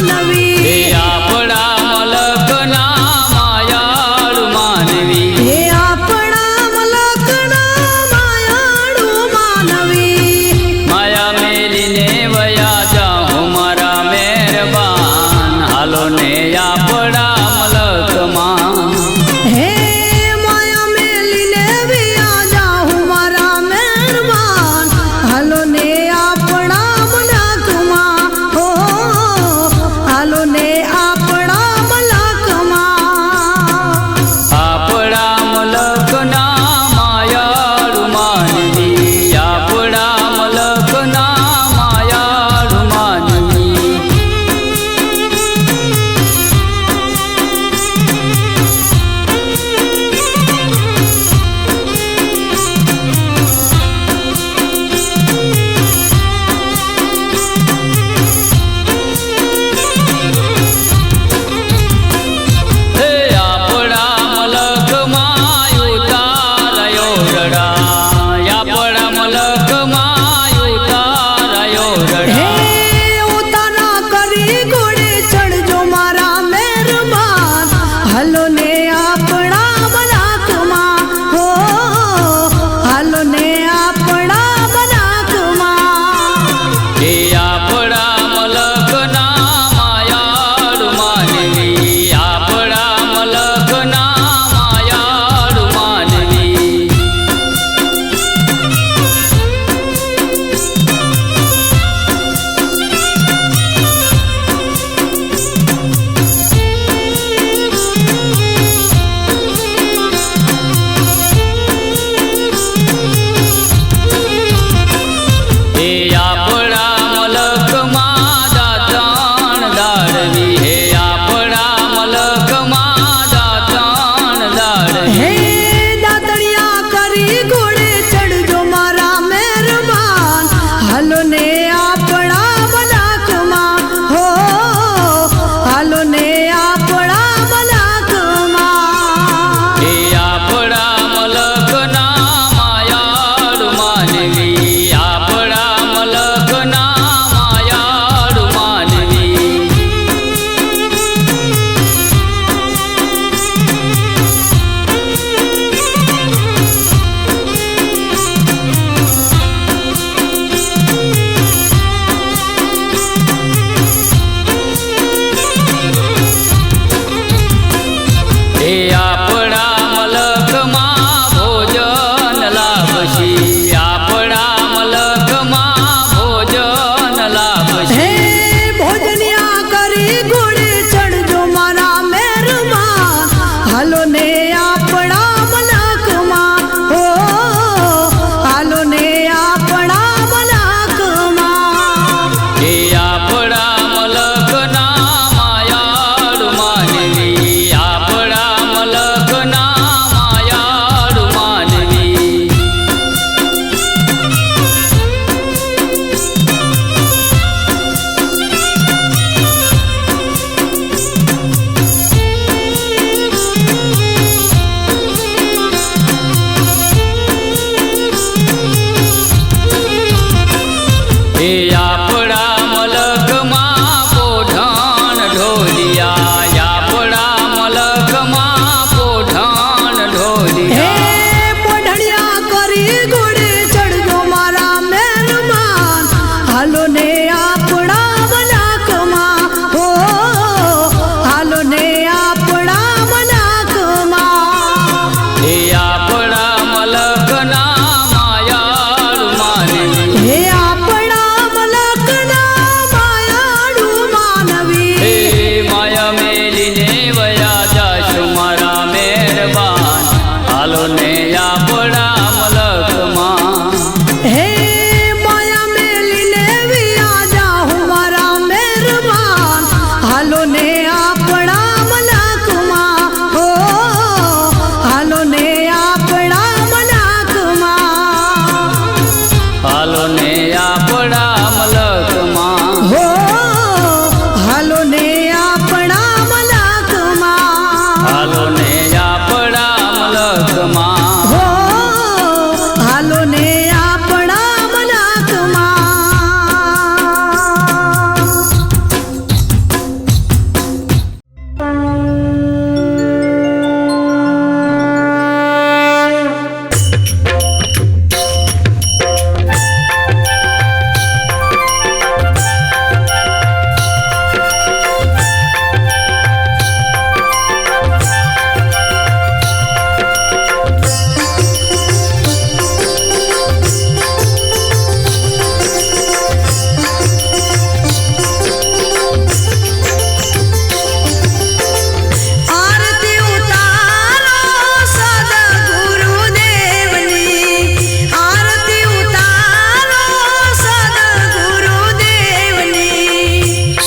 માનવી આપણા મલકના માયાળુ માનવી આપણા મલકના માયાળુ માનવી માયા મેલીને વયા જાઉં મારા મહેરબાન હાલો ને આપણા મલકમાં હે માયા મેલીને વિયા જાઉં મારા મહેરબાન હાલો ને આપણા મલકમાં હો હાલો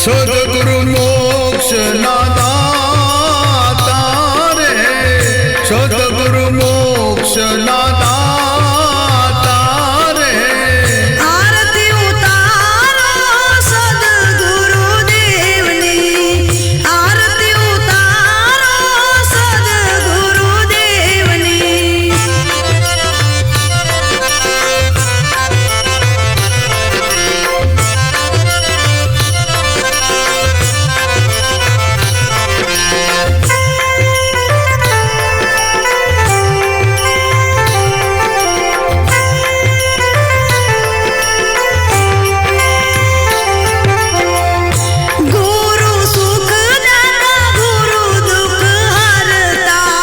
સદગુરુ મોક્ષ ના દાતા રે, સદગુરુ મોક્ષ ના દાતા રે. આરતી ઉતારો સદગુરુ દેવની, આરતી ઉતારો સદગુરુ દેવની. ગુરુ સુખ દાતા ગુરુ દુઃખ હરતા,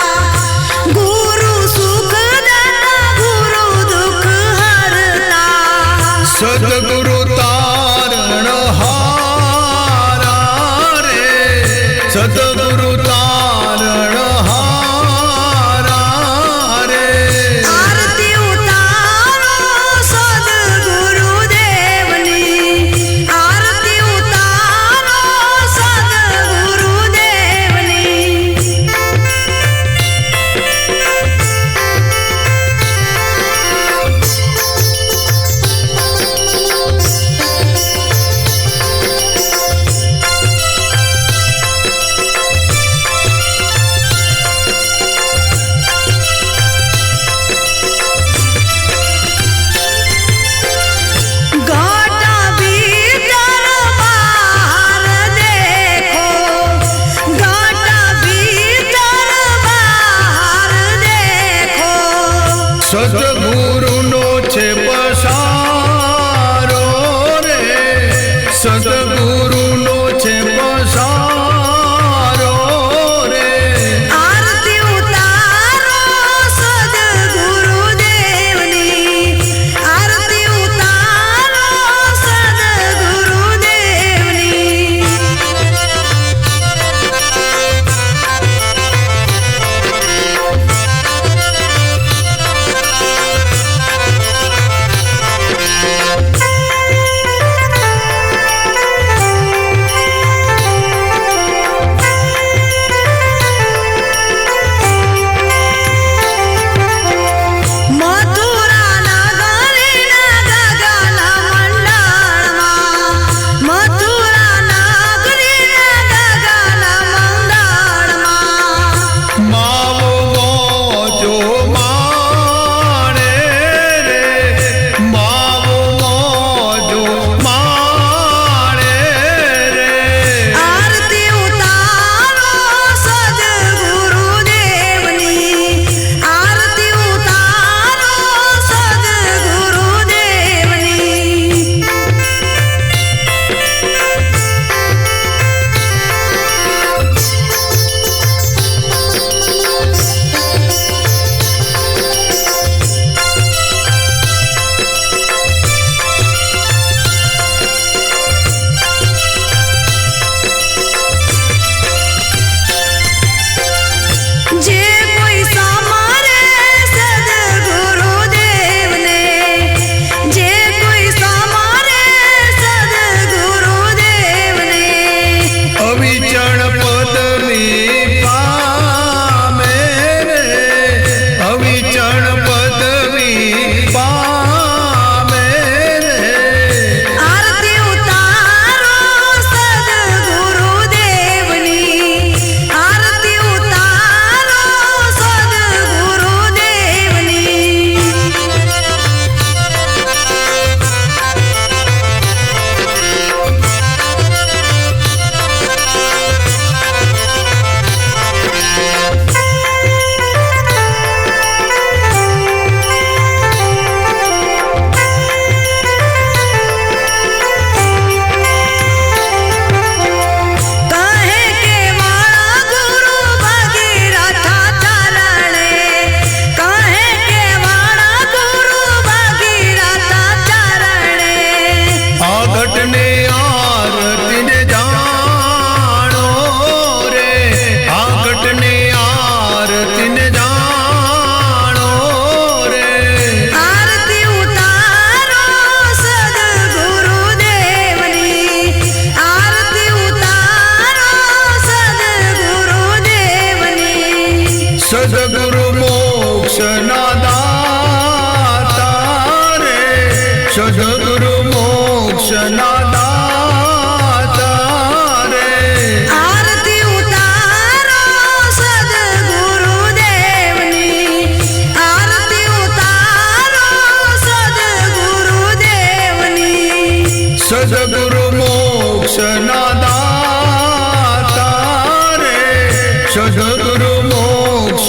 ગુરુ સુખ દાતા ગુરુ દુઃખ હરતા. સદગુરુ તારણ હારા રે, સદગુરુ તારણ હારા રે. આરતી ઉતારો સદગુરુ દેવની, આરતી ઉતારો સદગુરુ દેવની.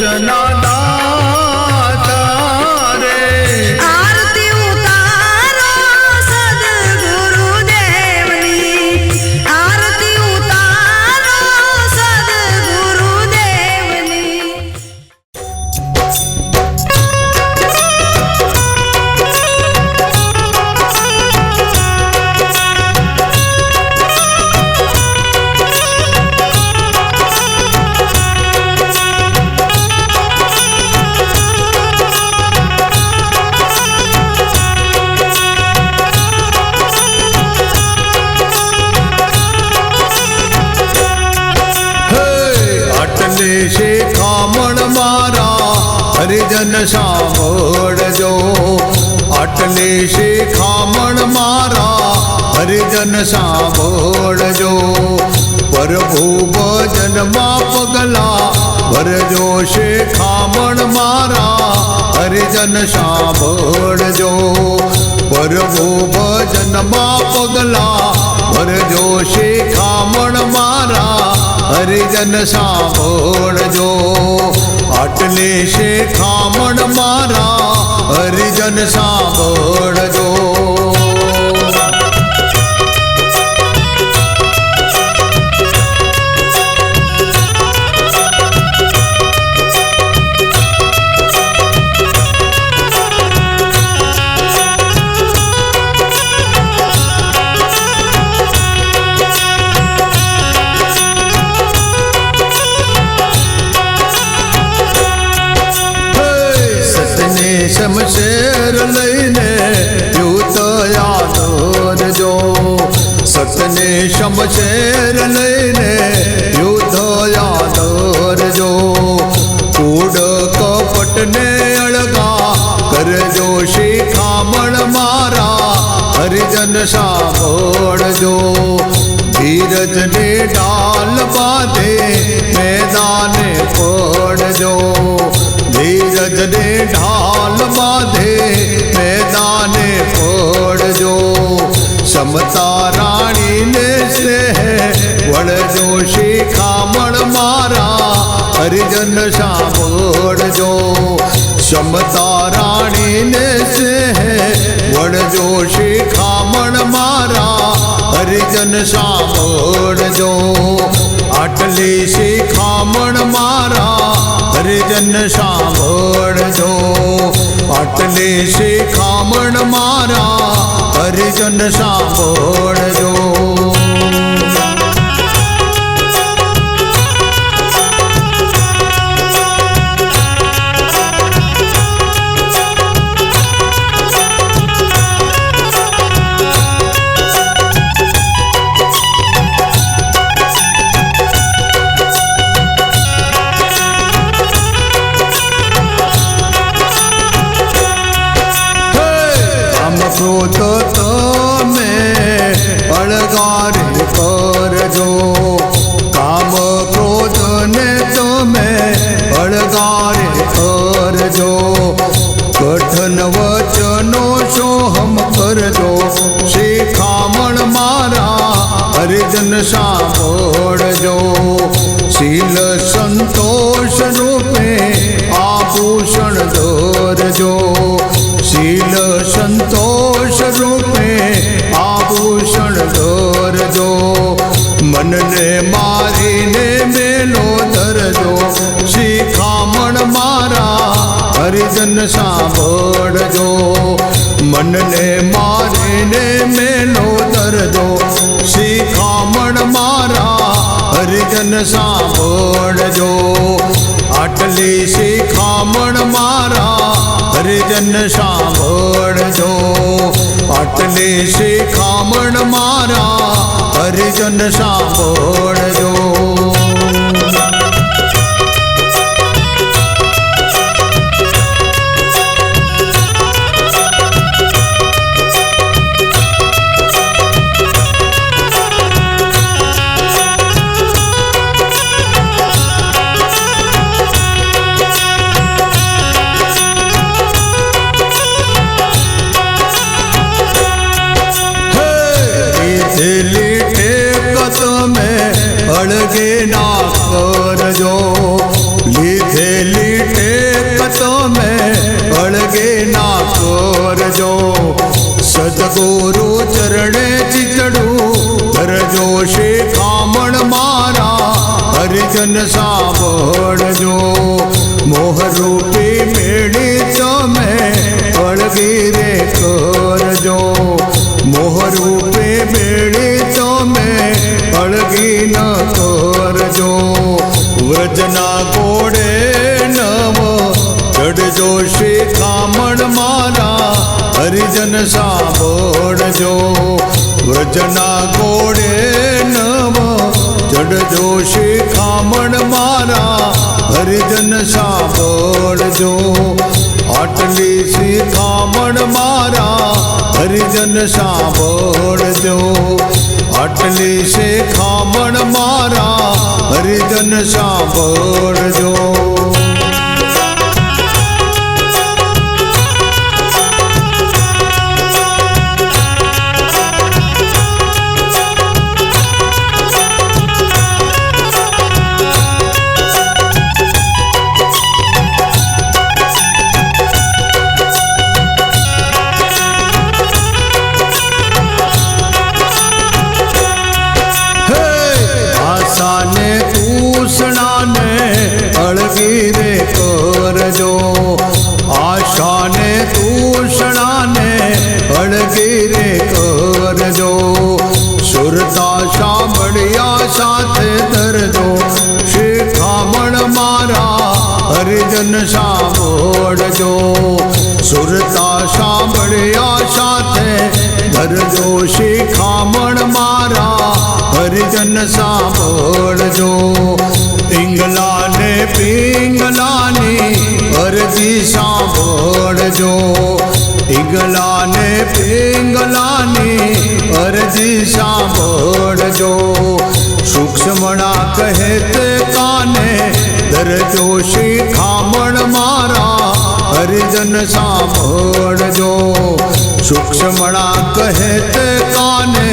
મોક્ષના દાતા રે આરતી ઉતારો સદગુરુદેવની આરતી ઉતારો સદગુરુદેવની શિખામણ મારા હરિજન સાંભળજો આટલી શિખામણ મારા હરિજન સાંભળજો પ્રભુ ભજનમાં પગલા ભરજો શિખામણ મારા હરિજન સાંભળજો પ્રભુ ભજનમાં પગલા ભરજો શિખામણ મારા હરિજન સાંભળજો આટલી શિખામણ મારા હરિજન સાંભળજો શમશેર લઈને યુદ્ધ યાદ કરજો સતને શમશેર લઈને યુદ્ધ યાદ કરજો કૂડ કપટને અળગા કરજો શિખામણ મારા હરિજન સાંભળજો ધીરજને ડાલ બાંધે મેદાને પડજો ધીરજને ઢાલ બાંધે મેદાને પડજો સમતા રાણીને સ્નેહ વળજો શિખામણ મારા હરિજન સાંભળજો સમતા રાણીને સ્નેહ વળજો શિખામણ મારા હરિજન સાંભળજો આટલી શિખામણ મારા હરિજન સાંભળજો આટલી શિખામણ મારા હરિજન સાંભળજો ક્રોધ તમે અળગારે કરજો કામ ક્રોધને તમે અળગારે કરજો કઠન વચનો સોહમ કરજો શિખામણ મારા હરિજન સાંભળજો શીલ સંતોષ રૂપે આભૂષણ ધરજો શીલ સંતોષ રૂપે આભૂષણ ધરજો મનને મારીને મેલો ધરજો શિખામણ મારા હરિજન સાંભળજો મનને મારીને મેલો ધરજો શિખામણ મારા હરિજન સાંભળજો આટલી શિખામણ મારા હરિજન સાંભળજો આટલી શિખામણ મારા હરિજન સાંભળજો અળગે ના કરજો લીધેલી સદગુરુ ચરણે ચીચડું કરજો શિખામણ મારા હરિજન સાંભળજો મોહરૂપી મેળી તમે વળગી રે કરજો મોહરૂપી મેળી તમે વળગી ન કરજો વ્રજના ઘોડે નવ ચડજો શિખામણ મારા હરિજન સાંભળજો વ્રજના ઘોડે નવ ચડજો શિખામણ મારા હરિજન સાંભળજો આટલી શિખામણ મારા હરિજન સાંભળજો આટલી શિખામણ મારા હરિજન સાંભળજો આશાને તૂષણાને અળગી રે કરજો સુરતા સાંભળ્યા સાથે ધરજો શિખામણ મારા હરિજન સાંભળજો સુરતા સાંભળ્યા સાથે ધરજો શિખામણ મારા હરિજન સાંભળજો પિંગલાને પિંગલાની અરજી સાંભળજો પિંગલાને પિંગલાની અરજી સાંભળજો સૂક્ષ્મણા કહે તે કાને ધરજો શિખામણ મારા હરિજન સાંભળજો સૂક્ષ્મણા કહે તે કાને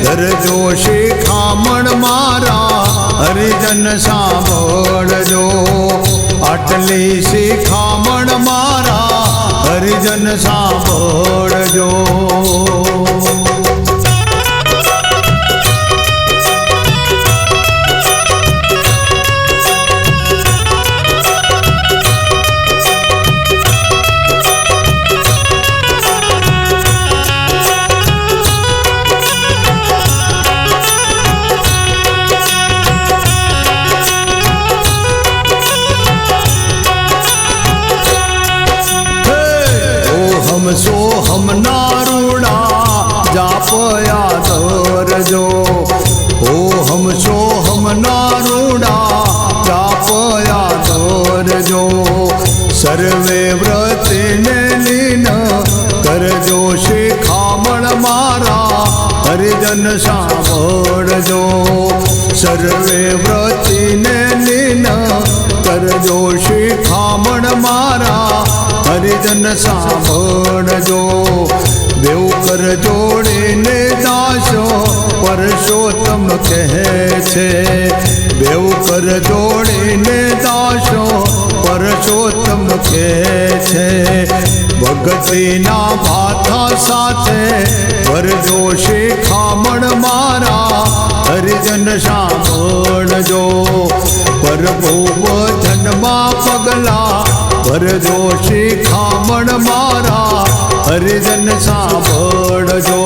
ધરજો શિખામણ મારા હરિજન સાંભળજો આટલી શિખામણ મારા હરિજન સાંભળજો સોહમ નારૂડા જાપયા ધરજો ઓહમ સોહમ નારૂડા જાપયા ધરજો સર્વે વ્રતને લીન કરજો શિખામણ મારા હરિજન સાંભળજો સર્વે વ્રતને લીન કરજો શિખામણ મારા હરિજન સાંભળજો દેવ કર જોડીને દાસો પરસોત્તમ કહે છે દેવ કર જોડીને દાસો પરસોત્તમ કહે છે ભગતીના માથા સાથે વરજો શિખામણ મારા હરિજન સાંભળજો પ્રભુ વચનમાં પગલા ભરજો શિખામણ મારા હરિજન સાંભળજો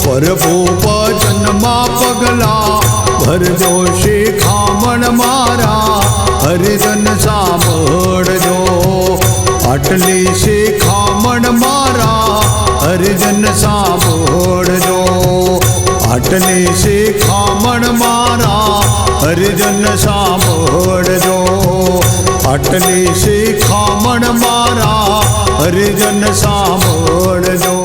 પ્રભુ વચનમાં પગલા ભરજો શિખામણ મારા હરિજન સાંભળજો આટલી શિખામણ મારા હરિજન સાંભળજો આટલી શિખામણ મારા હરિજન સાંભળજો આટલી શિખામણ મારા હરિજન સાંભળજો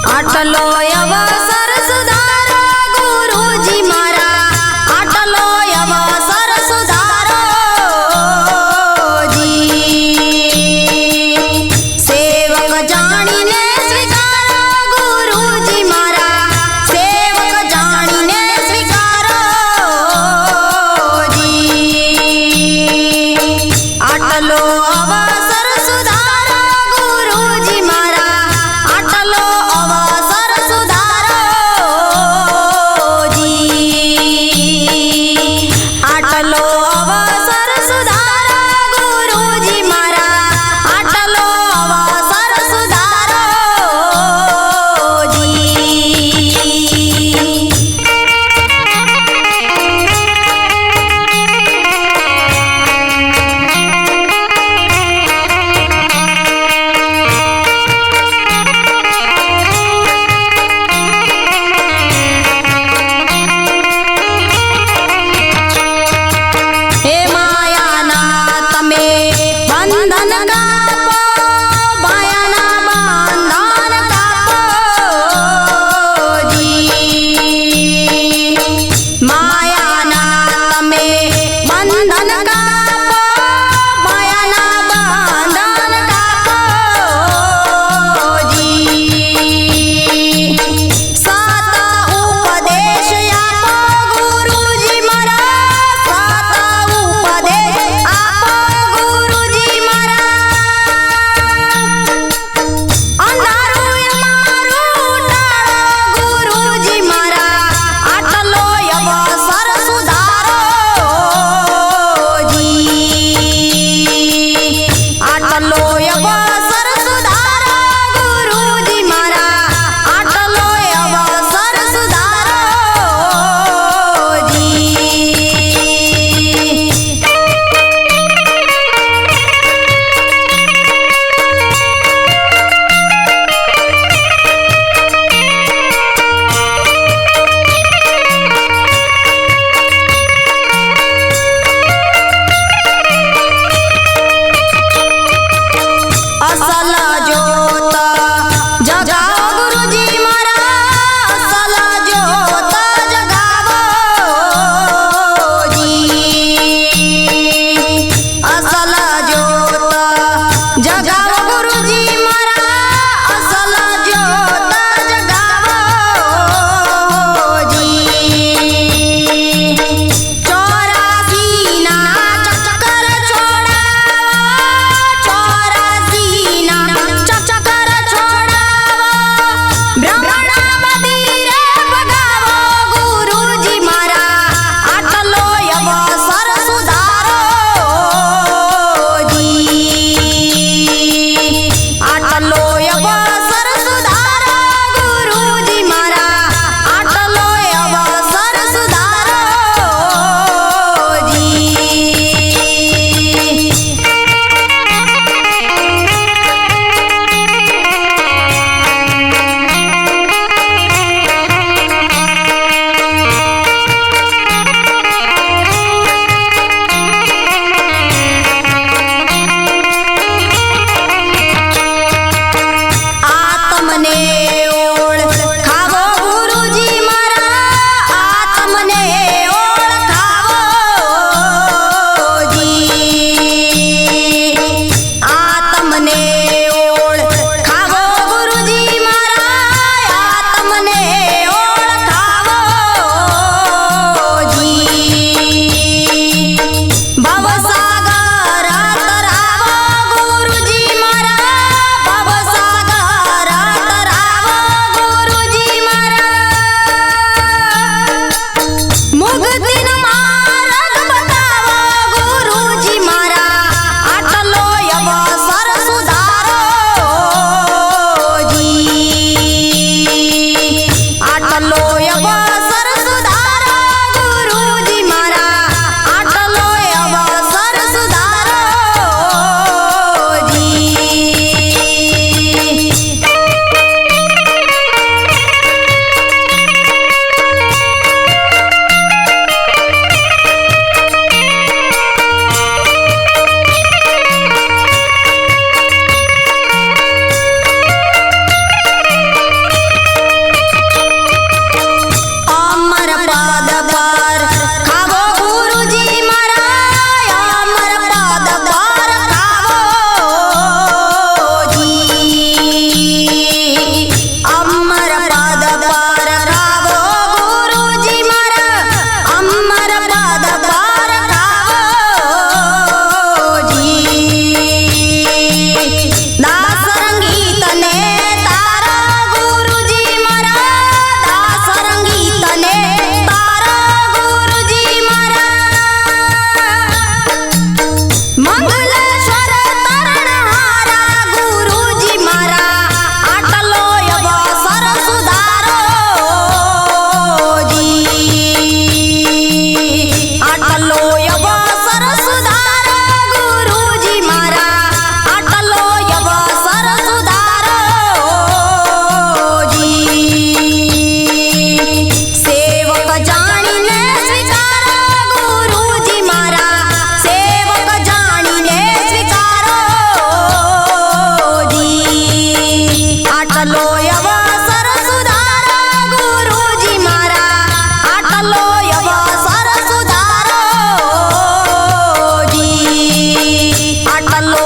આટલો અવસર સુધારો જાણીને સ્વીકારો ગુરુજી મારા સેવક જાણીને સ્વીકારો જી આટલો અવસર સુધારો ગુરુજી મારા આટલો અવસર સુધારો જી આટલો અવસર સુધારો ગુરુજી મારા આટલો અવસર સુધારો આટલો અવસર સુધારો ગુરુજી મારા આટલો અવસર સુધારો જી આટલો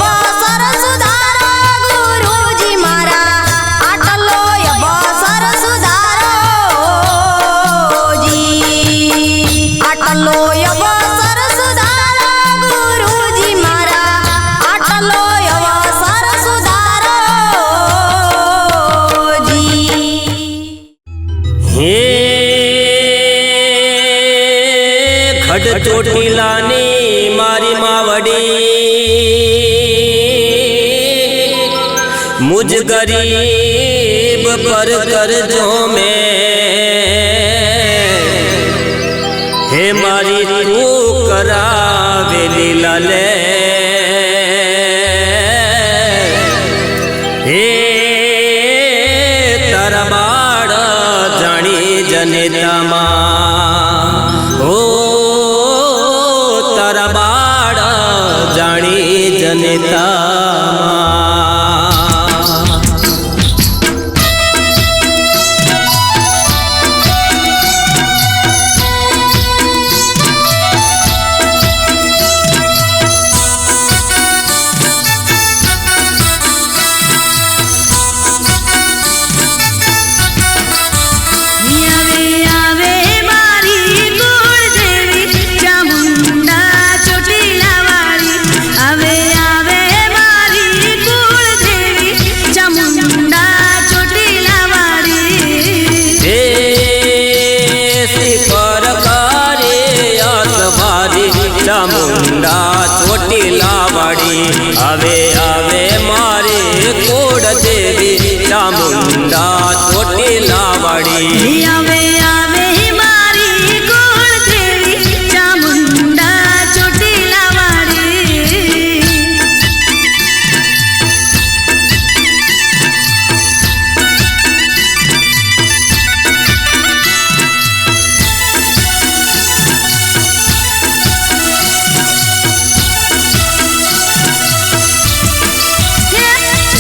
અવસર સુધારો ગુરુજી મારા આટલો અવસર સુધારો જી આટલો અવસર સુધારો ગુરુજી મારા આટલો અવસર સુધારો જી હે ખડ ચોટીલાની મારી માવડી મુજ ગરીબ પર કરજો મેં હે મારી તું કરાવેલી લાલે હે તારા બાળ જાણી જનેતામાં ઓ તારા બાળ જાણી જનેતામાં આવે આવે મારી કુળદેવી ચામુંડા ચોટીલા વાળી આવે આવે મારી કુળદેવી ચામુંડા ચોટીલા વાળી હે શિખર કરે અસવારી ચામુંડા ચોટીલા વાળી આવે આવે મારે કોડ દેવી ચામુંડા ચોટીલા વાળી આવે આવે મારી કુળદેવી ચામુંડા ચોટીલા વાળી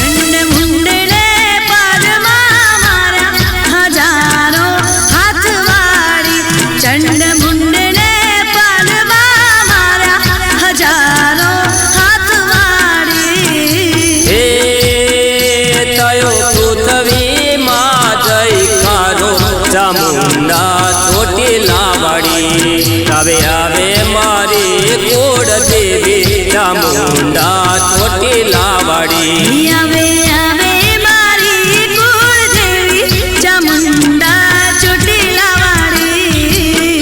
ચંડ મુંડને પદમાં મારા હજારો હાથવાળી ચંડ મુંડને પદમાં મારા હજારો હાથવાળી હે તયો પૃથ્વીમાં જયકારો ચામુંડા ચોટીલા વાળી આવે આવે મારી કોડ દેવી ચામુંડા ચોટીલા વાળી આવે આવે મારી કુળદેવી ચામુંડા ચોટીલા વાળી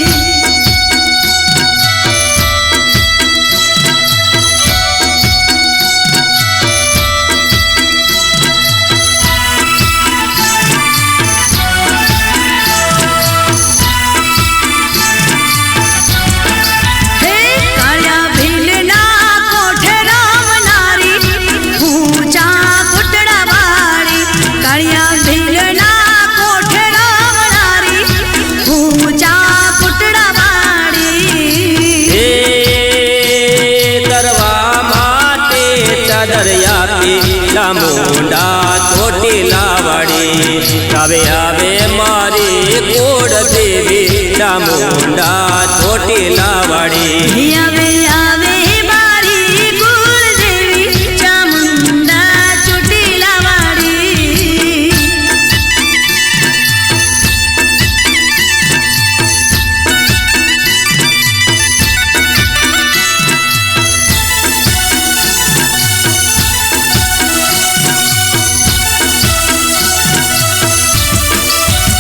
હે કાળિયા ભીલના કોઠે રામનારી ઊંચા કુટડા વાળી કાળિયા ભીલના કોઠે રામનારી ઊંચા કુટડા વાળી હે તરવા માટે ચાદર આપી ચામુંડા ચોટીલા વાળી આવે આવે મારી કોડ દેવી ચામુંડા ચોટીલા વાળી આવે આવે મારી કુળદેવી ચામુંડા ચોટીલા વાળી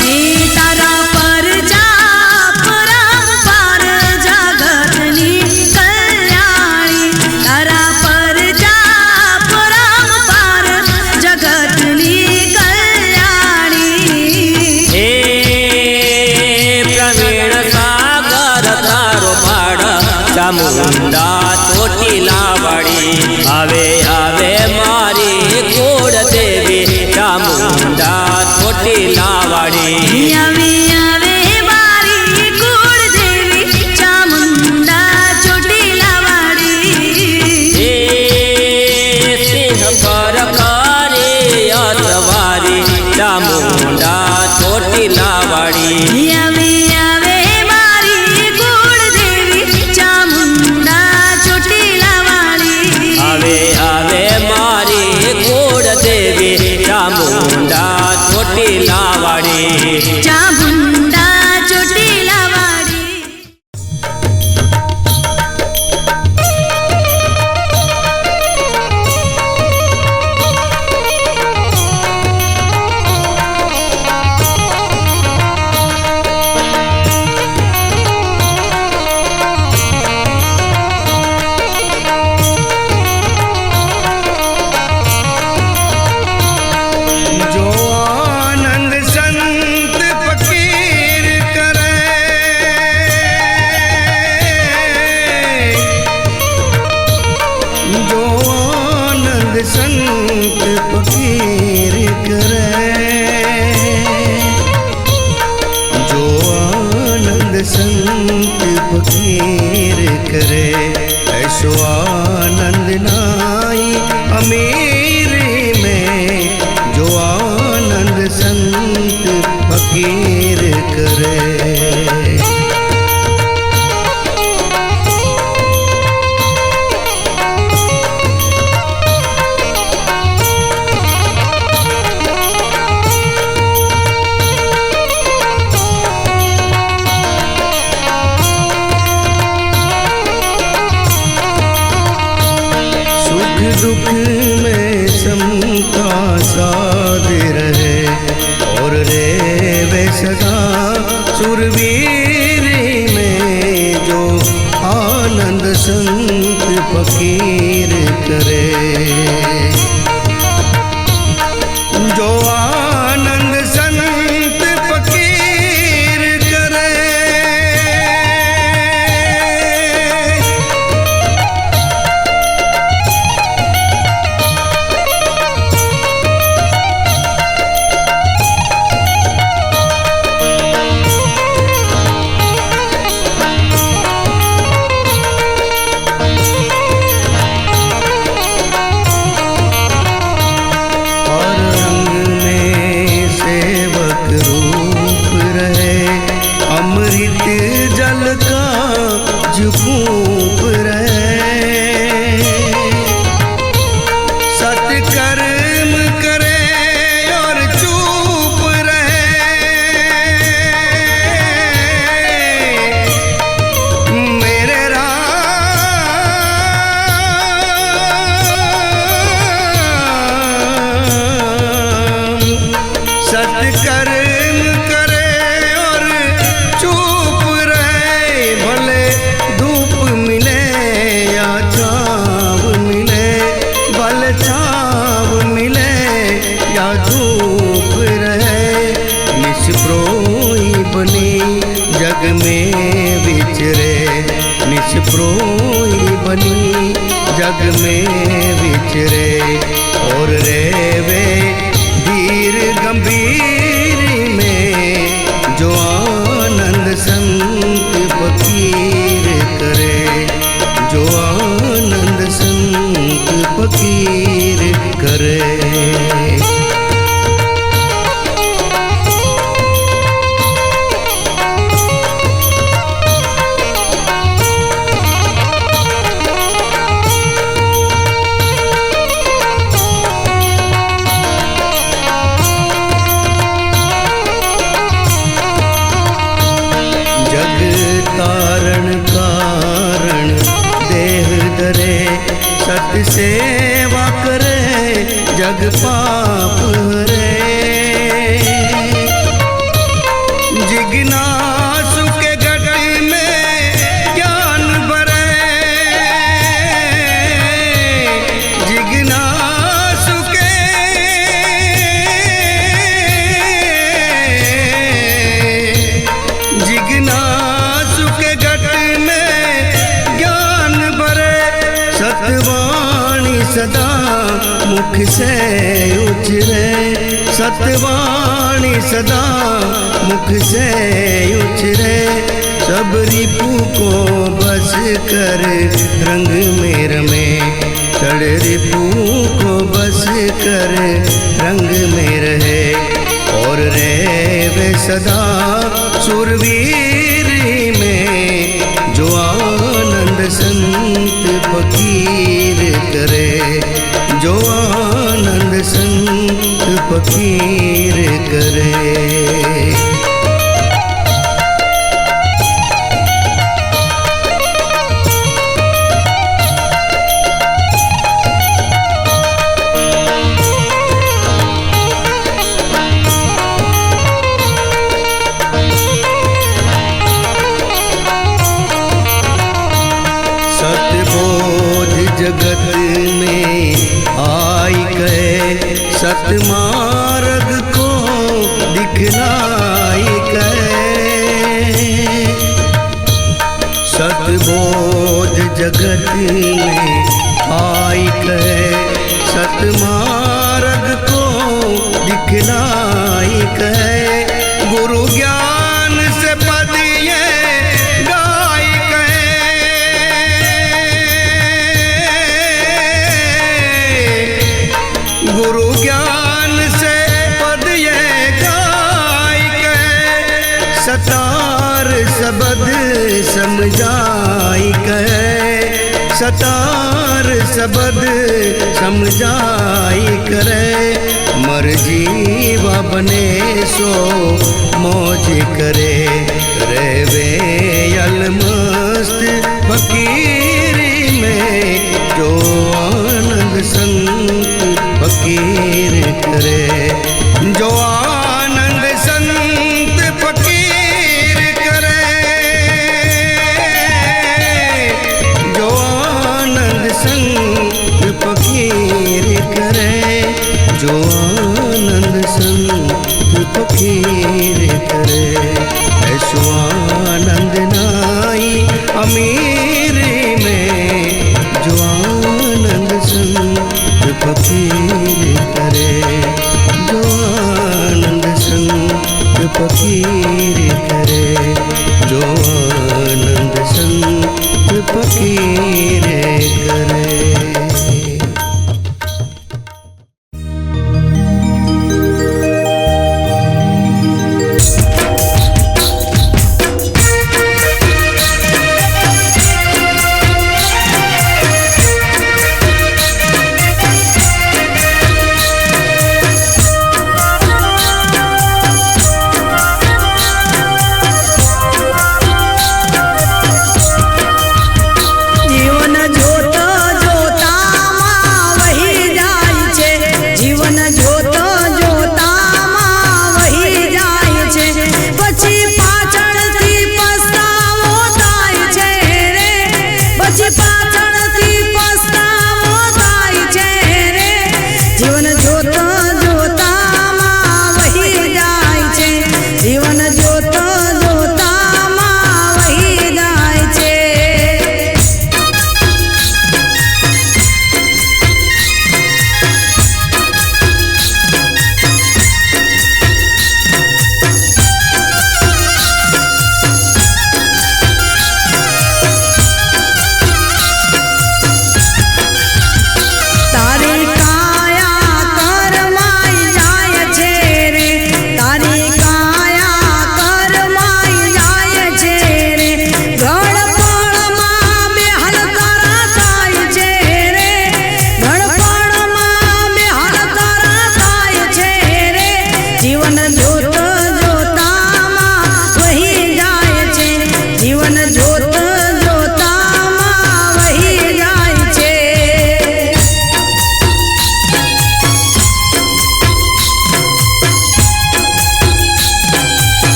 હે તારા પર જાપ રામ પાર જગતની કલ્યાણી તારા પર જાપ રામ પાર જગતની કલ્યાણી હે પ્રવીણ સાગર તારો પાડ ચામુંડા ચોટીલા વાળી આવે આવે મારી કોડ દેવી ચામુંડા ચોટીલા વાળી આવે આવે મારી કુળદેવી ચામુંડા ચોટીલા વાળી હે સિંહ પર કરે અસવાર ચામુંડા ચોટીલા વાળી આવે આવે મારી કુળદેવી ચામુંડા ચોટીલા વાળી આવે આવે મારી કુળ દેવી ચામુંડા ચોટીલા વાળી ચામુંડા ચોટીલા વાળી जो आनंद संत फकीर करे, जो आनंद संत फकीर करे, जो आनंद संत फकीर करे, ऐसो आनंद नाई अमीर में, जो आनंद संत फकीर करे। सुख दुख में समता साध रहे और रे वे सदा सुरवीर में, जो आनंद संत फकीर करे, जो आनंद संत फकीर करे। और रंग में सेवक रूप रहे, अमृत जल का जुकूप रहे, सत्कर्म करे और चुप रहे, मेरे राम सत्कर्म करे और चुप रहे, भले धूप मिले या छाव मिले, भले छाव मिले या धूप रहे, निष्प्रोई बनी जग में विचरे, निष्प्रोई बनी जग में विचरे, और रेवे धीर गंभीर में, जो आनंद संत फकीर करे, जो आनंद संत फकीर करे। जग तारण कारण देह धरे, सत सेवा करे जग पाप हरे, जिज्ञासु के घट में ज्ञान भरे, जिज्ञासु के जिज्ञासु के घट में ज्ञान भरे, सतवाणी सदा मुख से उछरे, सतवाणी सदा मुख से उछरे, सब रिपु को बस कर रंग में रमे, चढ़ रिपु को बस कर रंग में रहे, सदा सुरवीर में, जो आनंद संत फकीर करे, जो आनंद संत फकीर करे। सतबोध जगत में आई कहे, सतमार्ग को दिखलाई कहे। सतबोध जगत में आई कहे, सतमार्ग को दिखलाई कहे। गुरु ज्ञान से पद ये गाय गुरु ज्ञान से पद ये गाय कहे, सतार सबद समझाई कहे, सतार सबद समझाई करे। मर जीवा बने सो मौज करे, रहवे अलमस्त फकीरी में, जो आनंद संत फकीर करे, जो आनंद संत फकीर करे, जो आनंद संत फकीर करे, जो आनंद संत फकीर करे। ऐसो आनंद नाई अमीर में, जो आनंद संत फकीर करे, जो आनंद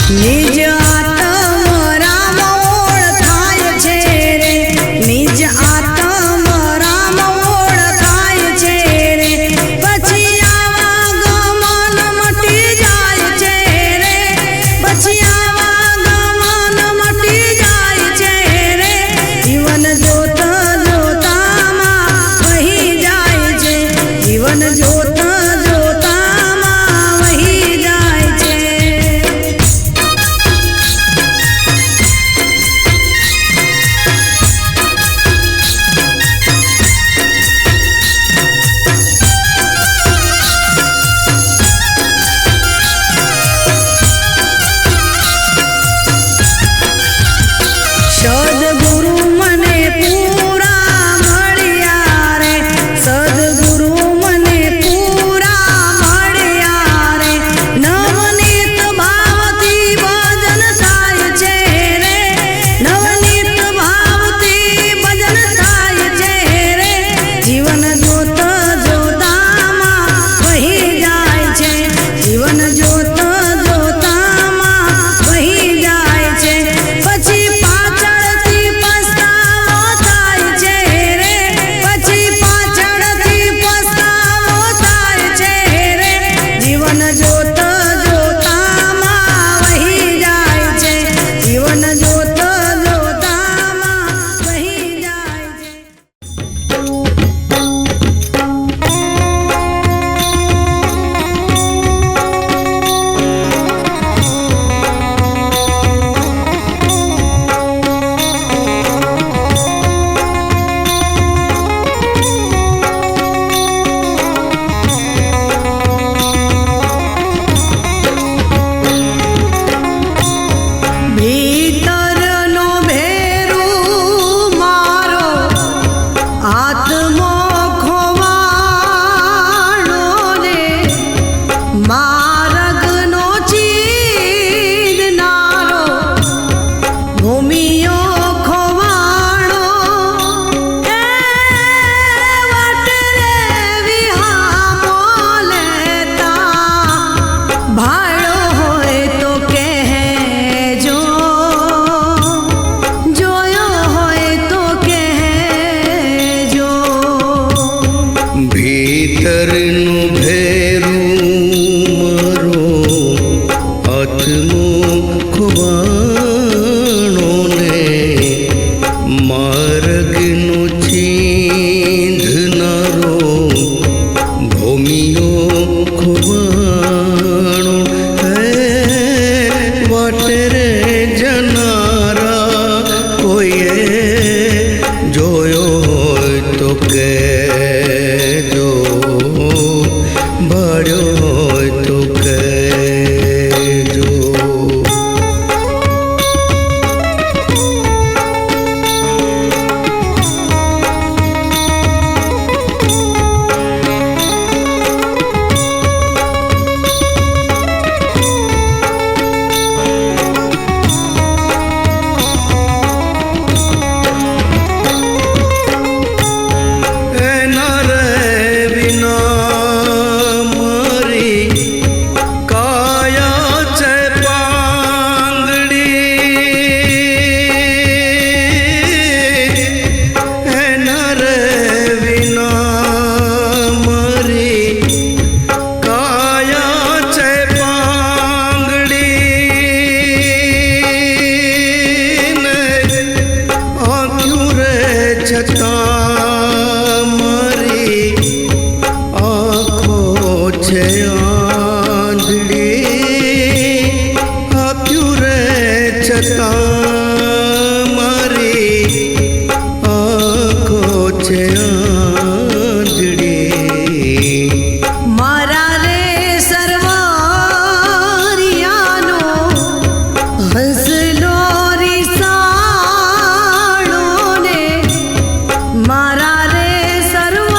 નિજ આત્મ રામ ઓળખાય છે રે, નિજ આત્મ રામ ઓળખાય છે રે, પછી આવાગમન મટી જાય છે રે, પછી આવાગમન મટી જાય છે રે, જીવન જોત જોતામાં વહી જાય છે, જીવન જોત જોતામાં વહી જાય છે. સદગુરુ મને પૂરા મળ્યા રે, સદગુરુ મને પૂરા મળ્યા રે, નવનીત ભાવથી ભજન થાય છે રે, નવનીત ભાવથી ભજન થાય છે રે, જીવન જોત જોતામાં વહી જાય છે, જીવન જોત જોતામાં વહી જાય છે, પછી પાછળથી પસ્તાવો થાય છે રે, પછી પાછળથી પસ્તાવો થાય છે રે, જીવન જોત જોતામાં વહી જાય છે, જીવન જોત જોતામાં વહી જાય છે. ભીતરનો ભેરું મારો આત્મો ખોવાણો રે, માર્ગનો ચીરનારો ભૂમિયો ખોવાણો, એ વાટરે વિહામો લેતા ભાળો હોય તો કહેજો, જોયો હોય તો કહેજો. ભીતરનું ભેરું મારો આત્મો ખોવાણો ને, માર્ગનો ચીંધનારો ભૂમિયો ખોવાણો, હે વાટરે જનારા કોઈએ જોયો હોય તો કહેજો, ભાળ્યો હોય તો કહેજો. એના રે વિના મારી કાયા છે પાંગડી, એના રે વિના મારી કાયા છે પાંગડી ને, આંખ્યું રે છતાં મારી આંખો છે આંધળી, આંખ્યું રે છતાં મારી આંખો છે આંધળી. મારા રે સર્વરિયાનો હંસલો રીસાણો ને, મારા રે સર્વરિયાનો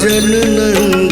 ભજન નંદ